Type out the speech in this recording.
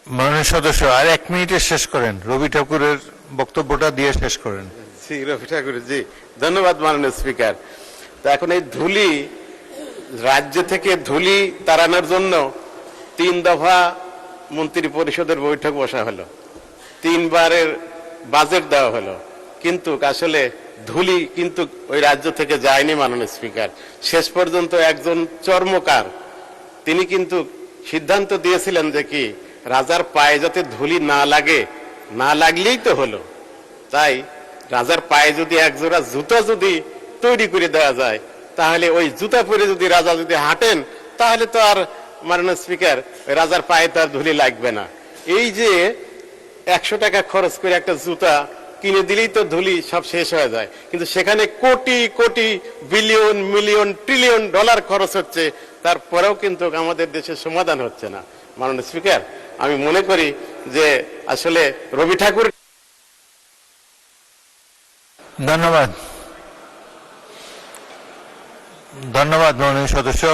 মাননীয় সদস্য আর 1 মিনিটে শেষ করেন, রবি ঠাকুরের বক্তব্যটা দিয়ে শেষ করেন। জি রবি ঠাকুর জি, ধন্যবাদ মাননীয় স্পিকার। তো এখন এই ধুলি, রাজ্য থেকে ধুলি তাড়ানোর জন্য 3 দফা মন্ত্রী পরিষদের বৈঠক বসা হলো, 3 বারের বাজেট দেওয়া হলো, কিন্তু আসলে ধুলি কিন্তু ওই রাজ্য থেকে যায়নি মাননীয় স্পিকার। শেষ পর্যন্ত একজন চর্মকার তিনি কিন্তু সিদ্ধান্ত দিয়েছিলেন যে কি রাজার পায়ে যাতে ধুলি না লাগে, না লাগলেই তো হলো, তাই রাজার পায়ে যদি একজোড়া জুতা যদি তৈরি করে দেওয়া যায়, তাহলে ওই জুতা পরে যদি রাজা যদি হাঁটেন, তাহলে তো আর মাননীয় স্পিকার রাজার পায়ে তো আর ধুলি লাগবে না। এই যে 100 টাকা খরচ করে একটা জুতা কিনে দিলেই তো ধুলি সব শেষ হয়ে যায়, কিন্তু সেখানে crore crore billion million trillion dollar খরচ হচ্ছে, তারপরেও কিন্তু আমাদের দেশে সমাধান হচ্ছে না। মাননীয় স্পিকার, আমি মনে করি যে আসলে রবি ঠাকুর। ধন্যবাদ, ধন্যবাদ মাননীয় সদস্য।